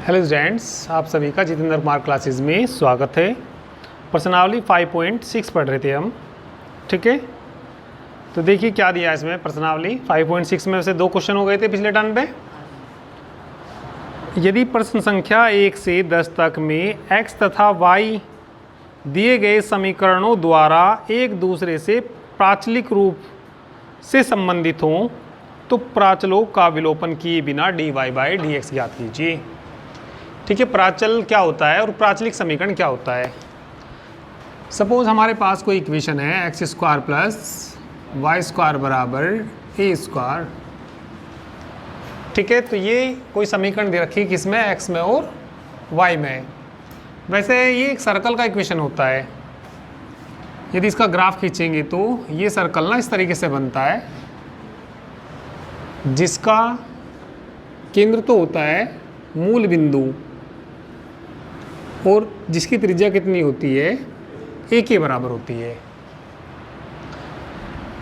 Hello students, आप सभी का जितेंद्र कुमार क्लासेस में स्वागत है। प्रश्नावली 5.6 पढ़ रहे थे हम, ठीक है। तो देखिए क्या दिया है इसमें। प्रश्नावली 5.6 में से 2 क्वेश्चन हो गए थे पिछले टर्न पे। यदि प्रश्न संख्या 1 से 10 तक में x तथा y दिए गए समीकरणों द्वारा एक दूसरे से प्राचलिक रूप से संबंधित हों तो प्राचलों का विलोपन किए बिना dy बाई dx ज्ञात कीजिए। ठीक है, प्राचल क्या होता है और प्राचलिक समीकरण क्या होता है। सपोज हमारे पास कोई इक्वेशन है x square plus y square बराबर ए स्क्वायर। ठीक है, तो ये कोई समीकरण दे रखी है किसमें, एक्स में और वाई में। वैसे ये एक सर्कल का इक्वेशन होता है। यदि इसका ग्राफ खींचेंगे तो ये सर्कल ना इस तरीके से बनता है, जिसका केंद्र तो होता है मूल बिंदु और जिसकी त्रिज्या कितनी होती है, ए के बराबर होती है।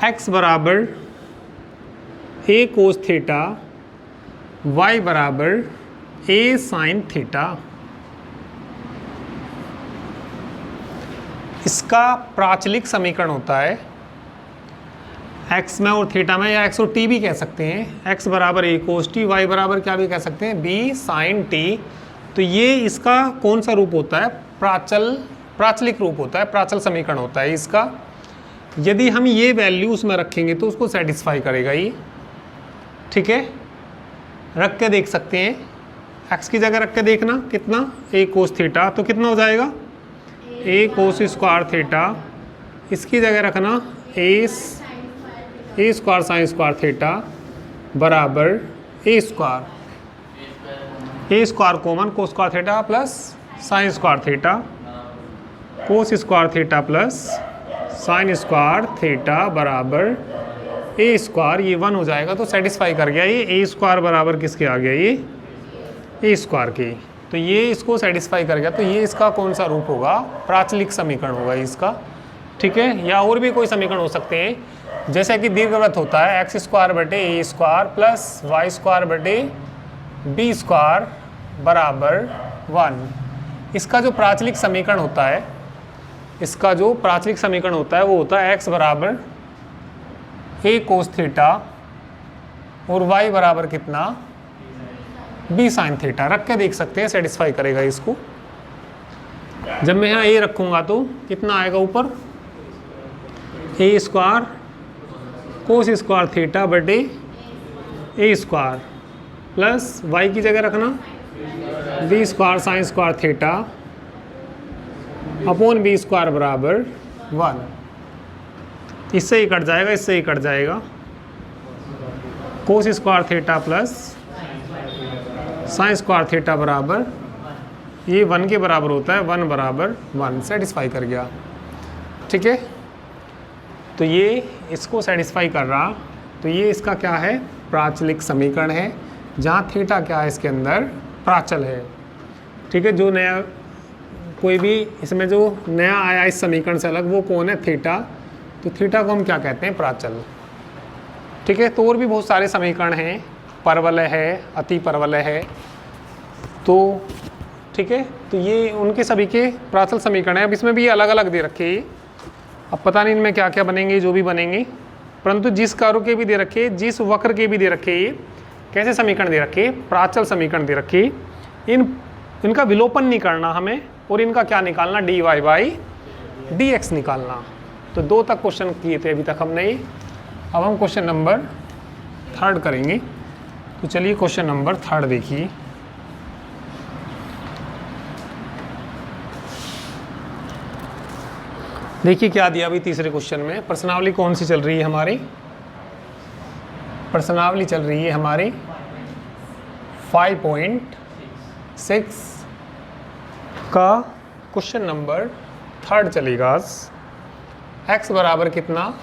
x बराबर ए कोस थीटा, y बराबर ए साइन थीटा। इसका प्राचलिक समीकरण होता है x में और थीटा में, या x और t भी कह सकते हैं। x बराबर ए कोस टी, y बराबर क्या भी कह सकते हैं, b साइन टी। तो ये इसका कौन सा रूप होता है, प्राचलिक रूप होता है, प्राचल समीकरण होता है इसका। यदि हम ये वैल्यू उसमें रखेंगे तो उसको सेटिस्फाई करेगा ये। ठीक है, रख के देख सकते हैं। x की जगह रख के देखना कितना, ए कोस थीटा, तो कितना हो जाएगा ए कोस स्क्वायर थीटा। इसकी जगह रखना a square sine square theta बराबर a square common cos square theta plus sine square theta, cos square theta plus sine square theta बराबर ए स्क्वायर। ये 1 हो जाएगा तो सेटिस्फाई कर गया ये। ए स्क्वायर बराबर किसके आ गया, ये ए स्क्वायर के। तो ये इसको सेटिस्फाई कर गया। तो ये इसका कौन सा रूप होगा, प्राचलिक समीकरण होगा इसका। ठीक है, या और भी कोई समीकरण हो सकते हैं, जैसे कि दीर्घवृत्त होता है एक्स स्क्वायर बटे a square plus y square बटे बी स्क्वायर बराबर 1। इसका जो प्राचलिक समीकरण होता है, वो होता है एक्स बराबर ए कोस थीटा और वाई बराबर कितना, बी साइन थीटा। रख के देख सकते हैं, सेटिस्फाई करेगा इसको। जब मैं यहाँ ए रखूँगा तो कितना आएगा ऊपर, a square cos square theta बटे ए स्क्वायर प्लस वाई की जगह रखना b square sine square theta upon b square बराबर 1। इससे ही कट जाएगा, इससे ही कट जाएगा। कोस square theta plus sine square theta बराबर, ये 1 के बराबर होता है, 1 बराबर 1। सेटिस्फाई कर गया। ठीक है, तो ये इसको सेटिस्फाई कर रहा। तो ये इसका क्या है, प्राचलिक समीकरण है, जहाँ थीटा क्या है इसके अंदर, प्राचल है। ठीक है, जो नया कोई भी इसमें जो नया आया इस समीकरण से अलग, वो कौन है, थीटा। तो थीटा को हम क्या कहते हैं, प्राचल। ठीक है, तो और भी बहुत सारे समीकरण हैं, परवलय है, अति परवलय है। तो ठीक है, तो ये उनके सभी के प्राचल समीकरण हैं। अब इसमें भी अलग अलग दे रखे हैं। अब पता नहीं इनमें क्या क्या बनेंगे, जो भी बनेंगे, परंतु जिस कार्यों के भी दे रखे, जिस वक्र के भी दे रखे, ये कैसे समीकरण दे रखे, प्राचल समीकरण दे रखे। इनका विलोपन नहीं करना हमें, और इनका क्या निकालना, dy बाई dx निकालना। तो 2 तक क्वेश्चन किए थे अभी तक हमने ये। अब हम क्वेश्चन नंबर 3 करेंगे। तो चलिए क्वेश्चन नंबर 3 देखिए। देखिए क्या दिया अभी तीसरे क्वेश्चन में। प्रश्नावली कौन सी चल रही है हमारी, प्रश्नावली चल रही है हमारी 5.6 का क्वेश्चन नंबर 3 चलेगा। x बराबर कितना,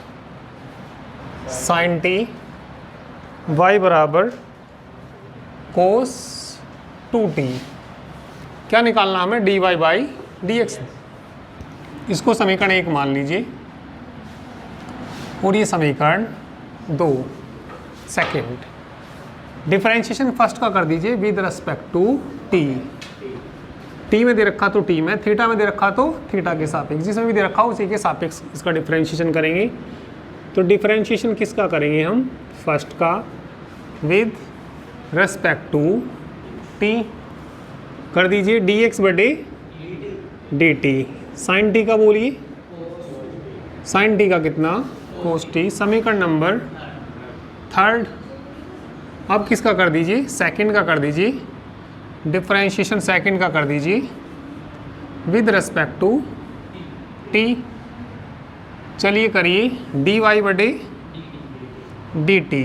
साइन टी, y बराबर कोस 2t। क्या निकालना हमें, dy बाई dx। इसको समीकरण 1 मान लीजिए और ये समीकरण 2 सेकेंड। डिफरेंशिएशन फर्स्ट का कर दीजिए with respect to t. T में दे रखा तो टी में, थीटा में दे रखा तो थीटा के सापेक्ष, जिसमें भी दे रखा हो उसी के सापेक्ष इसका डिफरेंशिएशन करेंगे। तो डिफरेंशिएशन किसका करेंगे हम? फर्स्ट का विद रिस्पेक्ट टू टी कर दीजिए dx बटे dt। साइन टी का बोलिए, साइन टी का कितना? Cos t. समीकरण नंबर थर्ड। अब किसका कर दीजिए? सेकंड का कर दीजिए, डिफरेंशिएशन सेकंड का कर दीजिए विद रिस्पेक्ट टू टी। चलिए करिए dy बटे dt।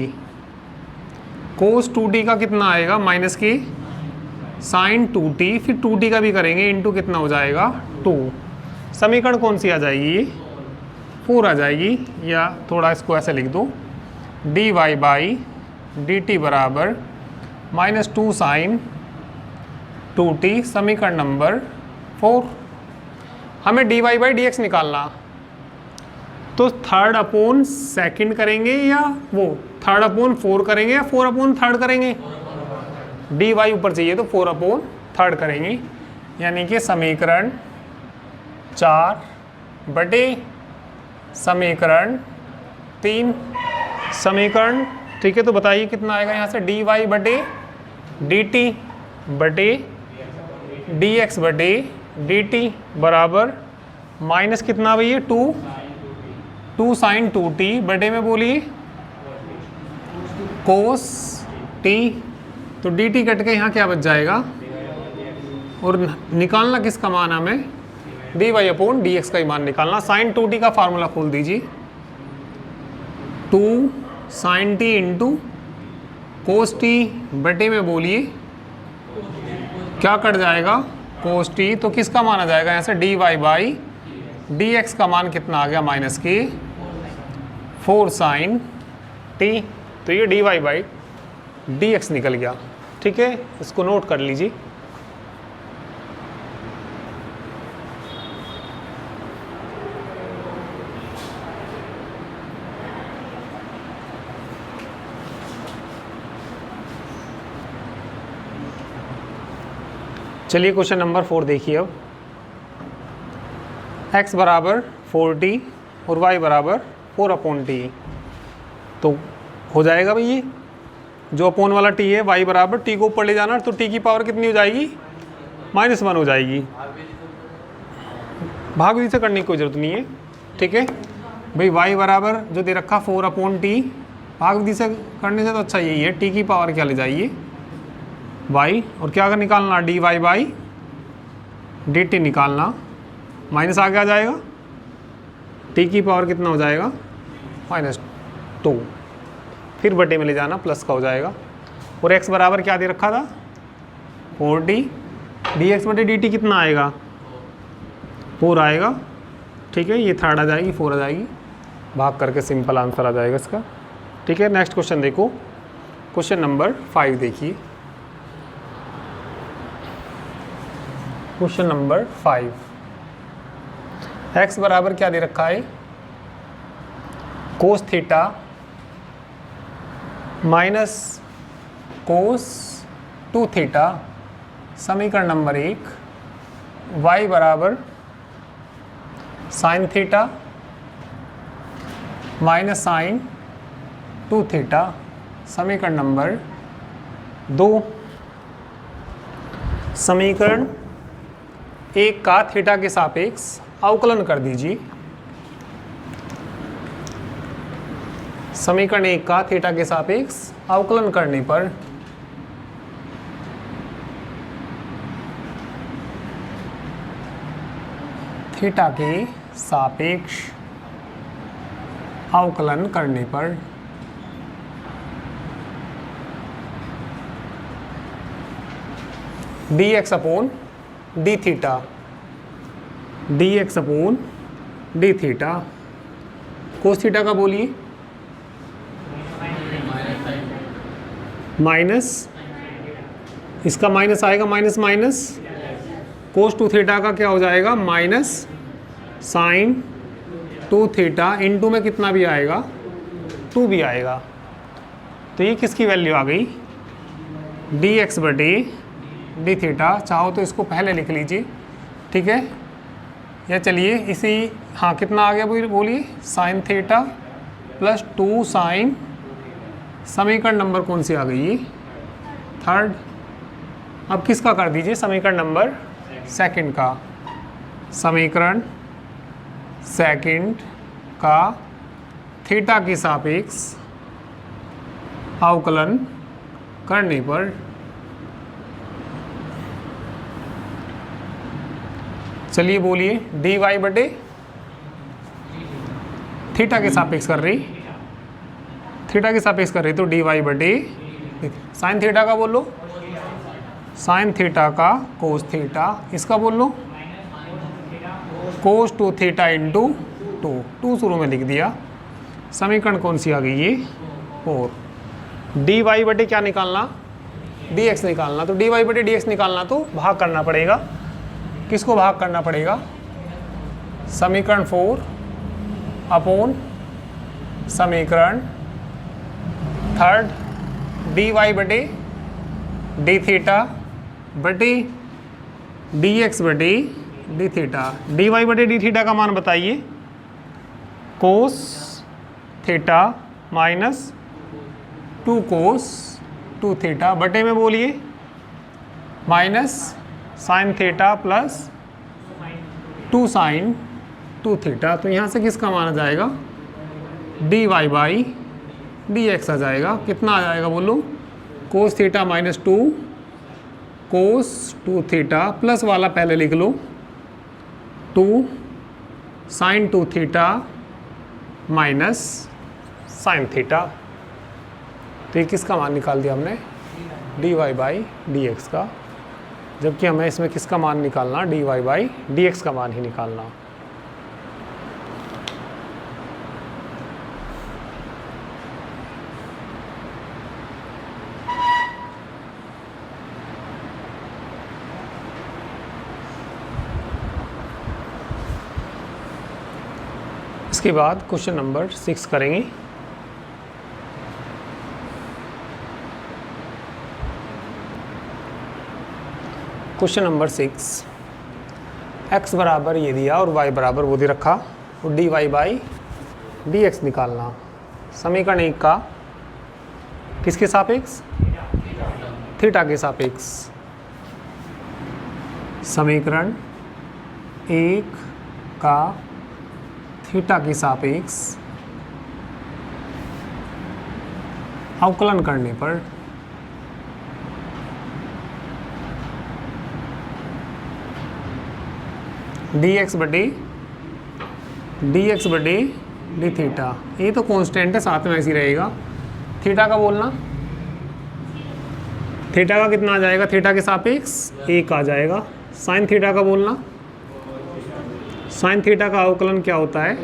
कोस 2t का कितना आएगा? माइनस के साइन 2t, फिर 2t का भी करेंगे, इंटू कितना हो जाएगा? 2। समीकरण कौन सी आ जाएगी? 4 आ जाएगी। या थोड़ा इसको ऐसे लिख दो, dy बाई dt बराबर -2 साइन 2t। समीकरण नंबर 4। हमें dy बाई dx निकालना, तो थर्ड अपॉन सेकंड करेंगे या वो थर्ड अपॉन 4 करेंगे या 4 अपॉन थर्ड करेंगे? dy ऊपर चाहिए तो 4 अपॉन थर्ड करेंगे, यानी कि समीकरण 4 बटे समीकरण 3। समीकरण ठीक है, तो बताइए कितना आएगा यहाँ से? dy बटे dt बटे dx बटे dt बराबर माइनस कितना भैया? 2 साइन 2t बटे में बोलिए कोस t। तो dt कट के यहाँ क्या बच जाएगा? और निकालना किसका मान? हमें dy अपॉन dx का ही मान निकालना। साइन 2t का फार्मूला खोल दीजिए, 2 sine t into cos t बटे में बोलिए क्या कट जाएगा? कोस t। तो किसका मान आ जाएगा यहाँ से? dy बाई dx का मान कितना आ गया? माइनस के 4 साइन t। तो ये dy बाई dx निकल गया। ठीक है, इसको नोट कर लीजिए। चलिए क्वेश्चन नंबर 4 देखिए। अब x बराबर 4t और y बराबर 4 अपॉन टी। तो हो जाएगा भाई, ये जो अपॉन वाला t है y बराबर t को ऊपर ले जाना, तो t की पावर कितनी हो जाएगी? -1 हो जाएगी। भाग विधि से करने की कोई ज़रूरत नहीं है। ठीक है भाई, y बराबर जो दे रखा 4 अपॉन टी, भाग विधि से करने से तो अच्छा यही है, t की पावर क्या ले जाइए? y। और क्या निकालना? dy बाई dt निकालना, माइनस आगे आ जाएगा, t की पावर कितना हो जाएगा? -2। फिर बटे में ले जाना, प्लस का हो जाएगा। और x बराबर क्या दे रखा था? 4t। dx बटे dt कितना आएगा? 4 आएगा। ठीक है, ये थर्ड आ जाएगी, 4 आ जाएगी, भाग करके सिंपल आंसर आ जाएगा इसका। ठीक है, नेक्स्ट क्वेश्चन देखो, क्वेश्चन नंबर 5 देखिए। क्वेश्चन नंबर 5, x बराबर क्या दे रखा है? Cos theta minus cos 2 theta. समीकरण नंबर 1, y बराबर sine theta minus sine 2 theta. समीकरण नंबर 2। समीकरण 1 का थीटा के सापेक्ष अवकलन कर दीजिए। समीकरण 1 का थीटा के सापेक्ष अवकलन करने पर थीटा के सापेक्ष अवकलन करने पर dx upon D theta, dx upon D theta. Cos theta का बोलिए माइनस, इसका माइनस आएगा, माइनस माइनस कोस 2 थीटा का क्या हो जाएगा? माइनस साइन 2 थीटा इंटू में कितना भी आएगा? 2 भी आएगा। तो ये किसकी वैल्यू आ गई? डी एक्स बटे डी थीटा, चाहो तो इसको पहले लिख लीजिए, ठीक है। या चलिए इसी, हाँ कितना आ गया बोलिए, साइन थीटा प्लस 2 साइन, समीकरण नंबर कौन सी आ गई ये, थर्ड। अब किसका कर दीजिए, समीकरण नंबर सेकंड का, समीकरण सेकंड का थीटा के सापेक्ष अवकलन करने पर चलिए बोलिए, डी वाई बटे थीटा के सापेक्ष कर रही, थीटा के सापेक्ष कर रही तो डी वाई बटे साइन थीटा का बोल लो, साइन थीटा का कोस थीटा, इसका बोल लो कोस 2 थीटा इंटू 2 शुरू में लिख दिया। समीकरण कौन सी आ गई ये, 4। डी वाई बटे क्या निकालना, डी एक्स निकालना, तो डी वाई बटे डी एक्स निकालना तो भाग करना पड़ेगा, किसको भाग करना पड़ेगा, समीकरण 4 अपॉन समीकरण थर्ड, डी वाई बटे डी थीटा बटे डी एक्स बटे डी थीटा। डी वाई बटे डी थीटा का मान बताइए, cos theta minus 2 cos 2 theta बटे में बोलिए minus sine theta plus 2 sine 2 theta. तो यहाँ से किसका मान आ जाएगा, d y by d x आ जाएगा। कितना आ जाएगा बोलो, cos theta minus 2 cos 2 theta plus वाला पहले लिख लो 2 sine 2 theta minus sine theta. तो ये किसका मान निकाल दिया हमने, d y by d x का, जबकि हमें इसमें किसका मान निकालना, d y by d x का मान ही निकालना। इसके बाद क्वेश्चन नंबर 6 करेंगे। क्वेश्चन नंबर 6, x बराबर ये दिया और y बराबर वो दे रखा, और d y by d x निकालना। समीकरण 1 का किसके सापेक्ष, थीटा के सापेक्ष। समीकरण 1 का थीटा के सापेक्ष अवकलन करने पर डी एक्स बटे डी थीटा, ये तो कांस्टेंट है, साथ में ऐसे ही रहेगा। थीटा का बोलना, थीटा का कितना आ जाएगा, थीटा के सापेक्ष 1 आ जाएगा। साइन थीटा का बोलना, साइन थीटा का अवकलन क्या होता है,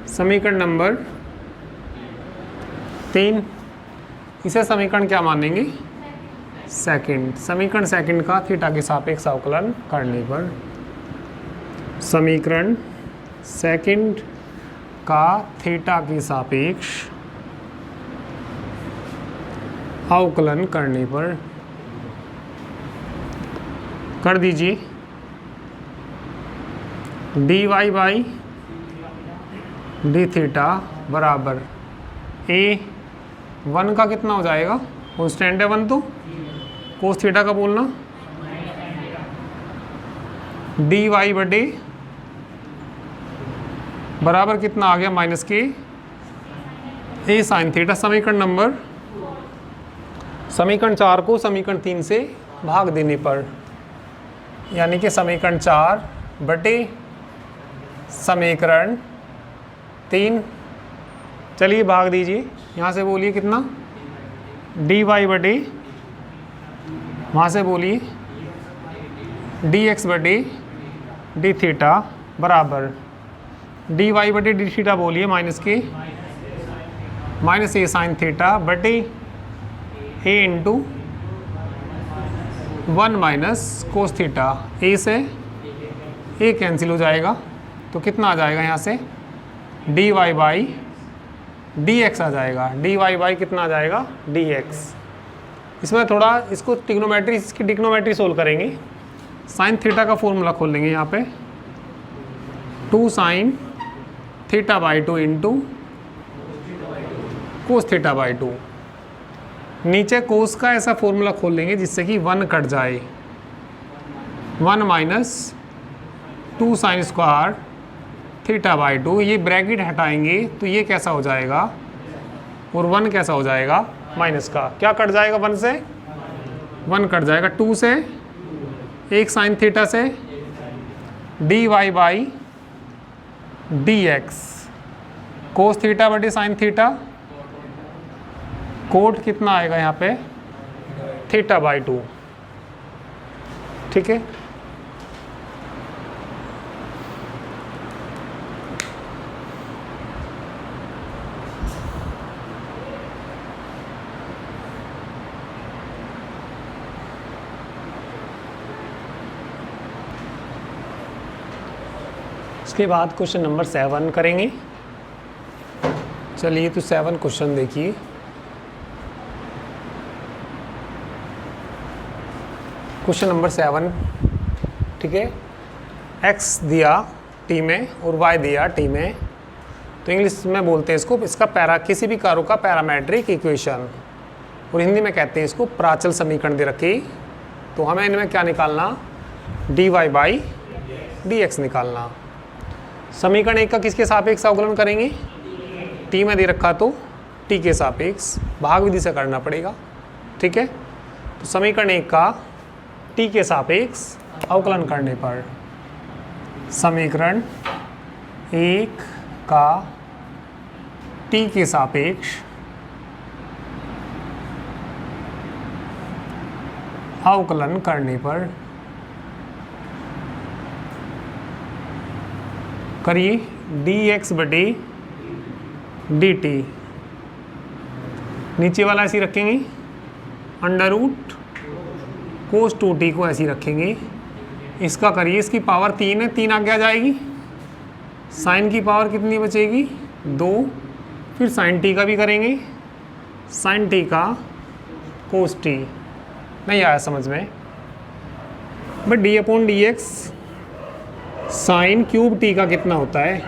समीकरण नंबर 3, इसे समीकरण क्या मानेंगे, सेकंड। समीकरण सेकंड का थीटा के सापेक्ष अवकलन करने पर, समीकरण सेकंड का थीटा के सापेक्ष अवकलन करने पर कर दीजिए, d y by d theta बराबर A1 का कितना हो जाएगा, कांस्टेंट है 1, तो कोस थीटा का बोलना डी वाई बटे बराबर कितना आ गया, माइनस के A साइन थीटा। समीकरण 4 को समीकरण 3 से भाग देने पर, यानी कि समीकरण 4 बटे समीकरण 3, चलिए भाग दीजिए, यहाँ से बोलिए कितना, डी वाई बटे, वहाँ से बोलिए डी एक्स बटे डी थीटा बराबर डी वाई बटे डी थीटा बोलिए माइनस के माइनस ए साइन थीटा बटे ए इंटू 1 माइनस कोस थीटा। ए से ए कैंसिल हो जाएगा, तो कितना आ जाएगा यहाँ से, d y by d x आ जाएगा। डी वाई बाई कितना आ जाएगा, डी एक्स। इसमें थोड़ा इसको ट्रिग्नोमेट्री, इसकी ट्रिग्नोमेट्री सोल्व करेंगे। साइन थीटा का फॉर्मूला खोल लेंगे यहाँ पे, 2 sine theta by 2 into cos theta by 2। नीचे कोस का ऐसा फॉर्मूला खोल लेंगे जिससे कि 1 कट जाए, 1 minus 2 sign square theta by 2। ये ब्रैकेट हटाएंगे तो ये कैसा हो जाएगा, और 1 कैसा हो जाएगा, माइनस का क्या कट जाएगा, 1 से 1 कट जाएगा, 2 से 1 साइन थीटा से d y by d x, cos theta बटे साइन थीटा, कोट कितना आएगा यहाँ पे, थीटा बाई 2। ठीक है, उसके बाद क्वेश्चन नंबर 7 करेंगे। चलिए तो 7 क्वेश्चन देखिए। क्वेश्चन नंबर 7, ठीक है, x दिया t में और y दिया t में, तो इंग्लिश में बोलते हैं इसको, इसका किसी भी कार्यों का पैरामेट्रिक इक्वेशन, और हिंदी में कहते हैं इसको प्राचल समीकरण दे रखी। तो हमें इनमें क्या निकालना, dy बाई dx निकालना। समीकरण 1 का किसके सापेक्ष अवकलन करेंगे, t में दे रखा तो t के सापेक्ष, भाग विधि से करना पड़ेगा। ठीक है, तो समीकरण 1 का t के सापेक्ष अवकलन करने पर, समीकरण 1 का t के सापेक्ष अवकलन करने पर करिए dx बटे dt, नीचे वाला ऐसे रखेंगे, अंडर रूट कोस 2t को ऐसे रखेंगे। इसका करिए, इसकी पावर 3 है, 3 आगे आ जाएगी, साइन की पावर कितनी बचेगी, 2, फिर साइन t का भी करेंगे, साइन t का कोस t। नहीं आया समझ में, but D upon D x sine cube T का कितना होता है,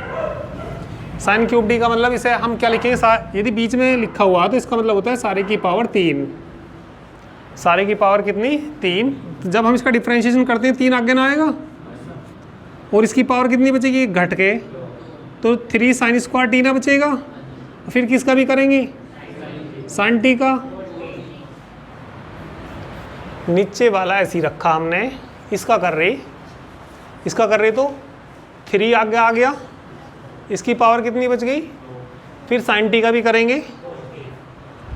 साइन क्यूब टी का मतलब इसे हम क्या लिखेंगे, यदि बीच में लिखा हुआ तो इसका मतलब होता है सारे की पावर 3, सारे की पावर कितनी, 3। जब हम इसका डिफरेंशिएशन करते हैं 3 आगे ना आएगा, और इसकी पावर कितनी बचेगी, घट के, तो 3 साइन स्क्वायर टी ना बचेगा। फिर किसका भी करेंगे, साइन टी का। नीचे वाला ऐसे ही रखा हमने, इसका कर रहे तो 3 आगे आ गया, इसकी पावर कितनी बच गई, फिर साइन टी का भी करेंगे,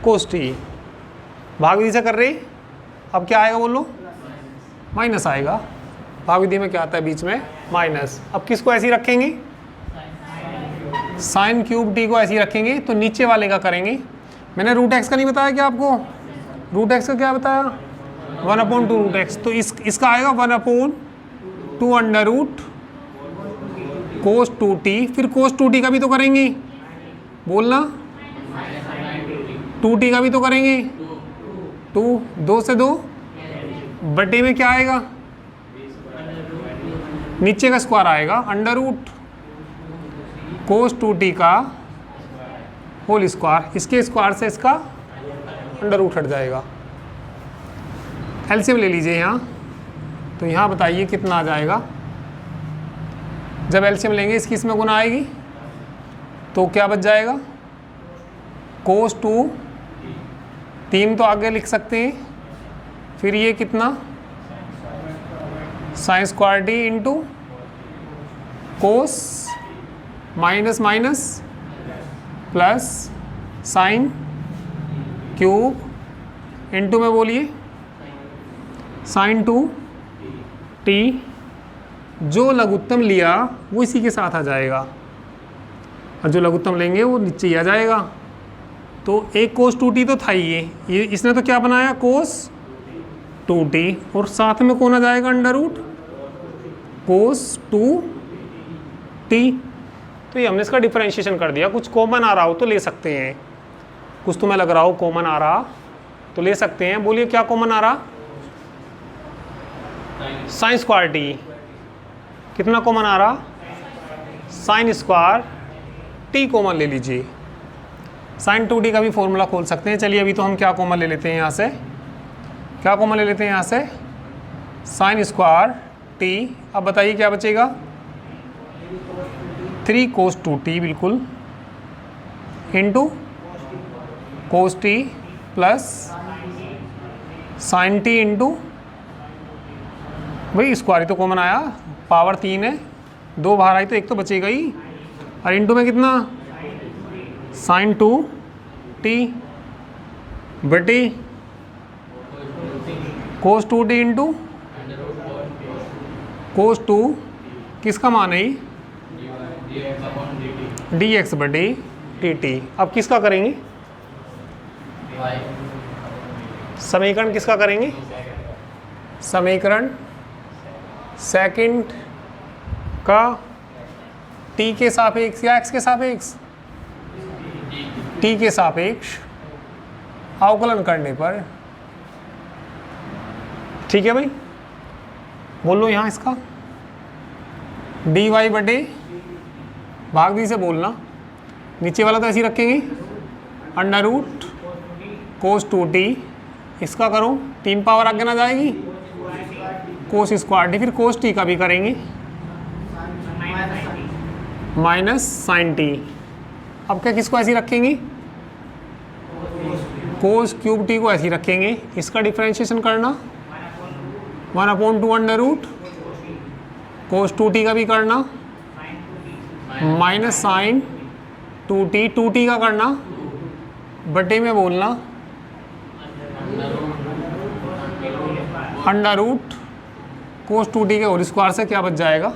कोस टी, भाग विधि से कर रहे। अब क्या आएगा बोलो, माइनस आएगा, भाग विधि में क्या आता है बीच में, माइनस। अब किसको ऐसे ही रखेंगे, साइन क्यूब टी को ऐसे ही रखेंगे, तो नीचे वाले का करेंगे। मैंने रूट एक्स का नहीं बताया क्या आपको, रूट एक्स का क्या बताया, 1/2 रूट एक्स, तो इसका आएगा 1/2 अंडर रूट कोस 2t, फिर कोस 2t का भी तो करेंगे, बोलना 2t का भी तो करेंगे, 2 से 2 बटे में क्या आएगा, नीचे का स्क्वायर आएगा, अंडर रूट कोस 2t का होल स्क्वायर, इसके स्क्वायर से इसका अंडर रूट हट जाएगा। एलसीएम ले लीजिए यहाँ, तो यहाँ बताइए कितना आ जाएगा। जब एलसीएम लेंगे इसकी इसमें गुना आएगी तो क्या बच जाएगा, कोस 2, 3 तो आगे लिख सकते हैं, फिर ये कितना, sine square T into cos minus minus plus sine cube into में बोलिए साइन 2t, जो लघुत्तम लिया वो इसी के साथ आ जाएगा, और जो लघुत्तम लेंगे वो नीचे ही आ जाएगा। तो एक कोस 2t तो था ही, ये इसने तो क्या बनाया, कोस 2t, और साथ में कौन आ जाएगा, अंडर रूट कोस 2t। तो ये हमने इसका डिफरेंशिएशन कर दिया। कुछ कॉमन आ रहा हो तो ले सकते हैं, कुछ तुम्हें लग रहा हो कॉमन आ रहा तो ले सकते हैं। बोलिए क्या कॉमन आ रहा? Sine square T. कितना कॉमन आ रहा? साइन स्क्वायर टी कॉमन ले लीजिए। साइन 2t का भी फॉर्मूला खोल सकते हैं। चलिए अभी तो हम क्या कॉमन ले लेते हैं यहाँ से, क्या कॉमन ले लेते हैं यहाँ से? Sine square T. अब बताइए क्या बचेगा? 3 cos 2t बिल्कुल, into cos t plus sign T into, भाई स्क्वायर ही तो कॉमन आया, पावर 3 है, 2 बाहर आई तो 1 तो बचेगा ही, और इंटू में कितना? साइन 2t बटी कोस 2t इंटू कोस 2 किसका मान है? dx बटी dt। अब किसका करेंगे? समीकरण किसका करेंगे? समीकरण सेकंड का t के सापेक्ष या x के सापेक्ष? t के सापेक्ष अवकलन करने पर। ठीक है भाई, बोल लो यहाँ इसका dy बटे, भाग दी से बोलना, नीचे वाला तो ऐसे ही रखेंगे, अंडर रूट कोस 2t, इसका करो 3 पावर आगे ना जाएगी, कोस स्क्वायर टी, फिर कोस टी का भी करेंगे, माइनस साइन टी। अब क्या किसको ऐसे ही रखेंगे? कोस क्यूब टी को ऐसे ही रखेंगे। इसका डिफरेंशिएशन करना 1/2 अंडर रूट कोस 2t का भी करना, माइनस साइन 2t का करना, बटे में बोलना अंडर रूट कोस 2t के होल स्क्वायर से क्या बच जाएगा?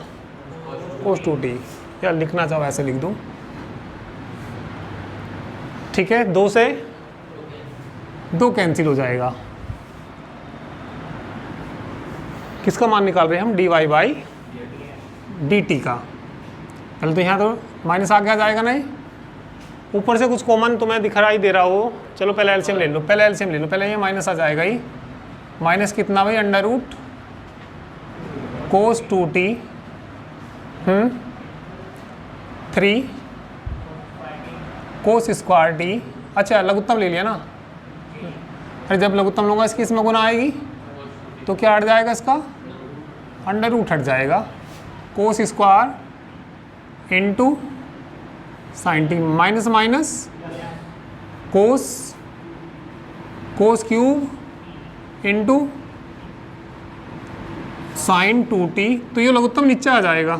कोस 2t। या लिखना चाहो ऐसे लिख दूँ, ठीक है। 2 से 2 कैंसिल हो जाएगा। किसका मान निकाल रहे हैं हम? dy बाई dt का। पहले तो यहाँ तो माइनस आ गया जाएगा नहीं, ऊपर से कुछ कॉमन तुम्हें दिखाई दे रहा हो, चलो पहले एलसीएम ले लो, पहले एलसीएम ले लो, पहले ये माइनस आ जाएगा ही। माइनस कितना भाई? अंडर रूट कोस 2t 3 कोस स्क्वायर टी। अच्छा लघुत्तम ले लिया ना, अरे जब लघुत्तम लूँगा इसकी इसमें गुना आएगी तो क्या हट जाएगा? इसका अंडर रूट हट जाएगा, cos square into sine T, minus minus cos cube into sine 2t, तो ये लघुत्तम नीचे आ जाएगा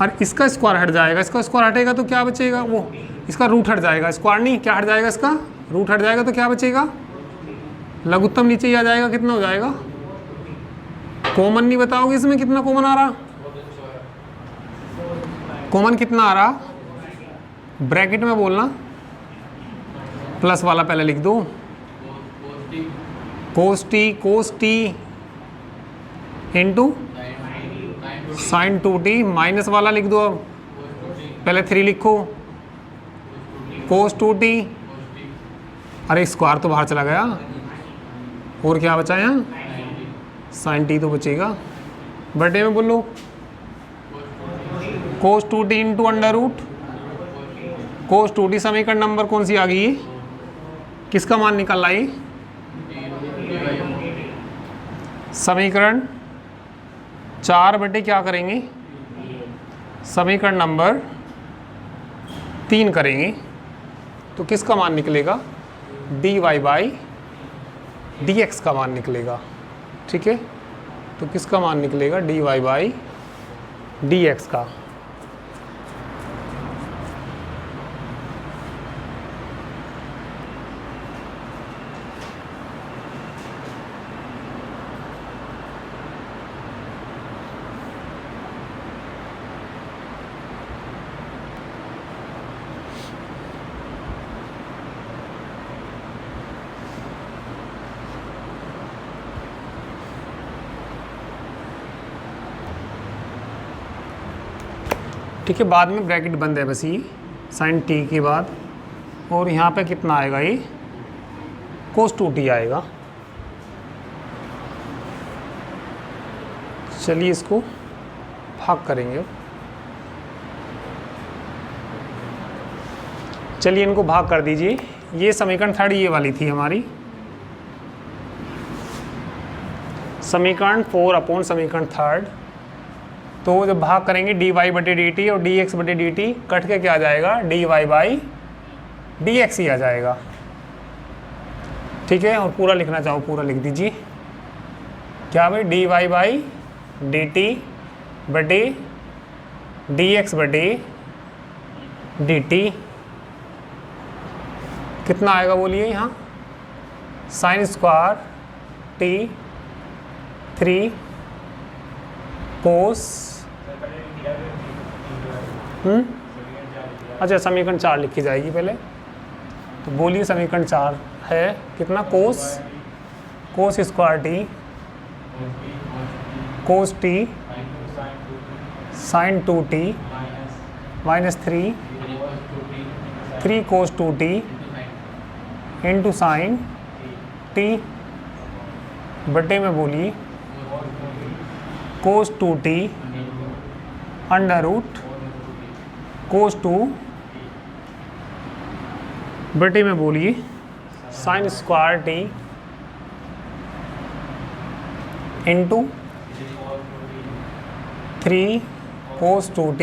और इसका स्क्वायर हट जाएगा। इसका स्क्वायर हटेगा तो क्या बचेगा? वो इसका रूट हट जाएगा, स्क्वायर नहीं, क्या हट जाएगा? इसका रूट हट जाएगा तो क्या बचेगा? लघुत्तम नीचे ही आ जाएगा। कितना हो जाएगा? कॉमन नहीं बताओगे इसमें कितना कॉमन आ रहा? कॉमन कितना आ रहा? ब्रैकेट में बोलना, प्लस वाला पहले लिख दो, cos t into sine 2t, minus वाला लिख दो, अब पहले 3 लिखो, कोस 2t, अरे स्क्वायर तो बाहर चला गया, और क्या बचा यहाँ? साइन टी तो बचेगा, बटे में बोलो कोस 2t इंटू अंडर रूट कोस 2t। समीकरण नंबर कौन सी आ गई? किसका मान निकल लाई? समीकरण 4 बटे क्या करेंगे? समीकरण नंबर 3 करेंगे, तो किसका मान निकलेगा? dy बाई dx का मान निकलेगा। ठीक है, तो किसका मान निकलेगा? dy बाई dx का। ठीक है, बाद में ब्रैकेट बंद है बस ये साइन टी के बाद, और यहाँ पे कितना आएगा? ये कोस 2t आएगा। चलिए इसको भाग करेंगे। चलिए इनको भाग कर दीजिए। ये समीकरण थर्ड ये वाली थी हमारी, समीकरण 4 अपॉन समीकरण थर्ड। तो जब भाग करेंगे dy बटे dt और dx बटे dt कट के क्या आ जाएगा, dy बाई dx ही आ जाएगा। ठीक है, और पूरा लिखना चाहो पूरा लिख दीजिए। क्या भाई, dy बाई dt बटे dx बटे dt कितना आएगा बोलिए यहाँ, साइन स्क्वायर t 3 कोस अच्छा समीकरण 4 लिखी जाएगी पहले। तो बोलिए समीकरण 4 है कितना, कोस square t cos t sine 2t minus 3 cos 2t into sine t बटे में बोलिए कोस 2t अंडर रूट कोस 2 बटे में बोलिए sign square t into 3 cos 2t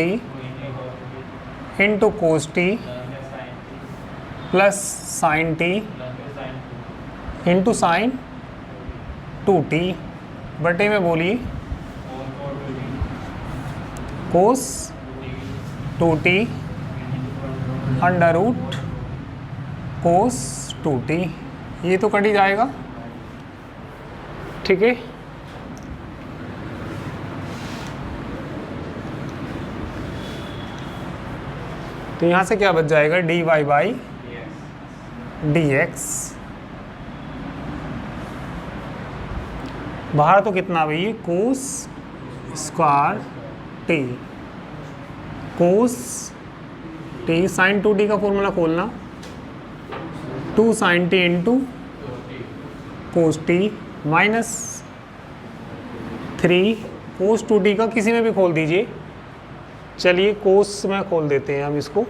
into cos t plus sine t into sine 2t बटे में बोलिए कोस 2t अंडर रूट कोस 2t। ये तो कट ही जाएगा। ठीक है, तो यहाँ से क्या बच जाएगा, dy बाई dx। बाहर तो कितना भाई, cos square t cos t sine 2t का फॉर्मूला खोलना, 2 sine t into cos t minus 3 cos 2t का किसी में भी खोल दीजिए। चलिए कोस में खोल देते हैं हम इसको,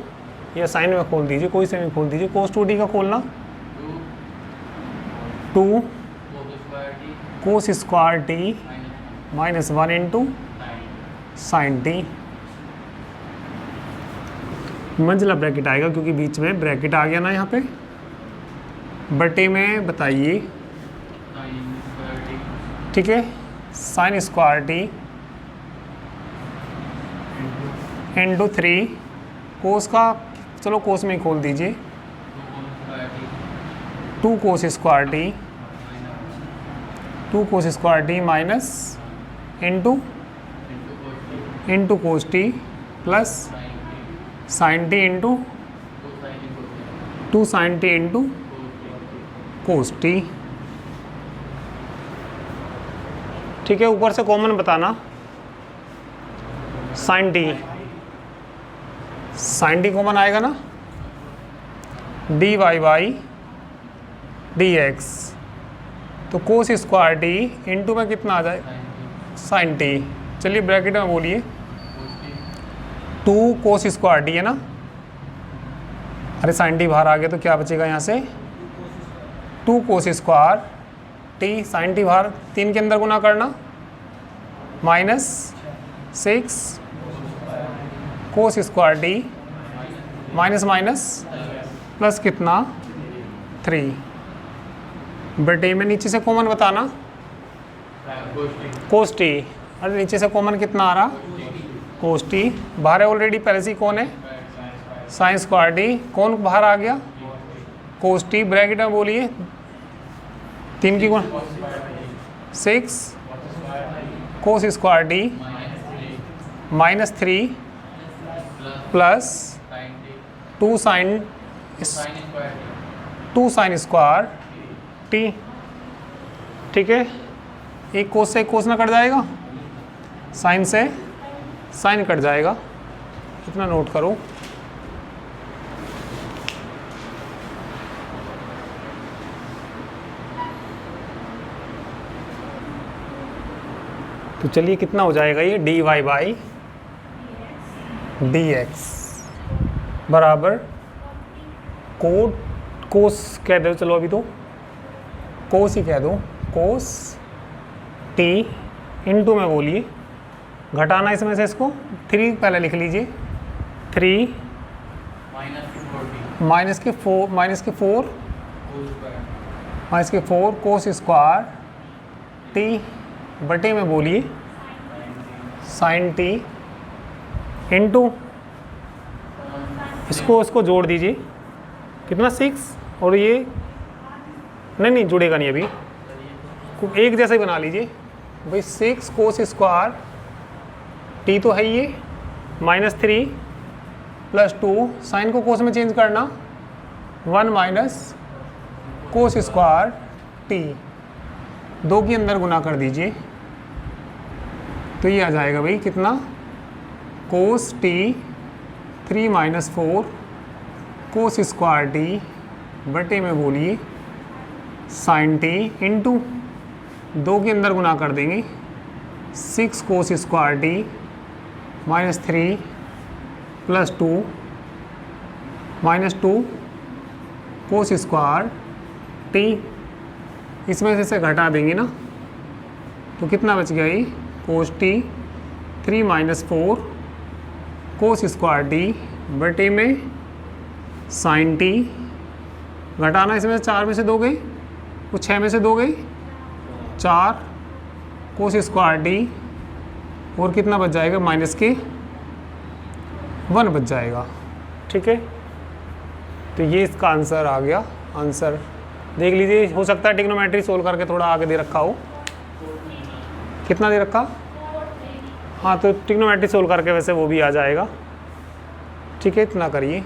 या साइन में खोल दीजिए, कोई से भी खोल दीजिए। कोस 2t का खोलना 2 cos square t minus 1 into sine t, मंझला ब्रैकेट आएगा क्योंकि बीच में ब्रैकेट आ गया ना यहाँ पे, बटे में बताइए। ठीक है, sine square t into 3 cos का, चलो कोस में ही खोल दीजिए, 2 cos square t minus into cos t plus sine t into 2 sine t into cos t। ठीक है, ऊपर से कॉमन बताना, साइन t कॉमन आएगा ना, dy बाई dx। तो कोस स्क्वायर t इंटू में कितना आ जाए, साइन t। चलिए ब्रैकेट में बोलिए 2 कोस स्क्वायर t है ना, अरे साइन t बाहर आ गया तो क्या बचेगा यहाँ से, 2 cos square t sine t बाहर 3 के अंदर गुना करना, minus 6 cos square t minus minus plus कितना 3 बटे में नीचे से कॉमन बताना, कोस t। अरे नीचे से कॉमन कितना आ रहा, कोस t बाहर है ऑलरेडी, पहले से कौन है, साइन स्क्वायर t, कौन बाहर आ गया, कोस t। ब्रैकेट में बोलिए 3 की गुण 6 cos square t minus 3 plus 2 sign square t। ठीक है, एक कोस से एक कोस ना कट जाएगा, साइन से साइन कट जाएगा, इतना नोट करो। तो चलिए कितना हो जाएगा ये dy बाई dx बराबर कोस कह दो, चलो अभी तो कोस ही कह दो, कोस t इंटू में बोलिए, घटाना इसमें से इसको 3 पहले लिख लीजिए, 3 माइनस के 4 कोस स्क्वायर t बटे में बोलिए साइन t इंटू इसको जोड़ दीजिए, कितना 6 और ये नहीं जुड़ेगा नहीं, अभी एक जैसा ही बना लीजिए भाई, 6 कोस स्क्वायर t तो है ये -3 प्लस 2 साइन को कोस में चेंज करना 1 माइनस कोस स्क्वायर t, 2 के अंदर गुना कर दीजिए तो ये आ जाएगा भाई कितना कोस t 3 माइनस 4 कोस स्क्वायर t बटे में बोलिए साइन t इंटू 2 के अंदर गुना कर देंगे 6 cos square t -3 plus 2 -2 cos square t, इसमें से घटा देंगे ना तो कितना बच गया ये कोस t 3 माइनस 4 कोस स्क्वायर t बटे में साइन t, घटाना इसमें 4 में से 2 गए, वो 6 में से 2 गए, 4 कोस स्क्वायर t और कितना बच जाएगा माइनस के 1 बच जाएगा। ठीक है, तो ये इसका आंसर आ गया। आंसर देख लीजिए, हो सकता है ट्रिग्नोमेट्री सोल्व करके थोड़ा आगे दे रखा हो, कितना दे रखा, हाँ तो ट्रिग्नोमेट्री सोल्व करके वैसे वो भी आ जाएगा। ठीक है, इतना करिए।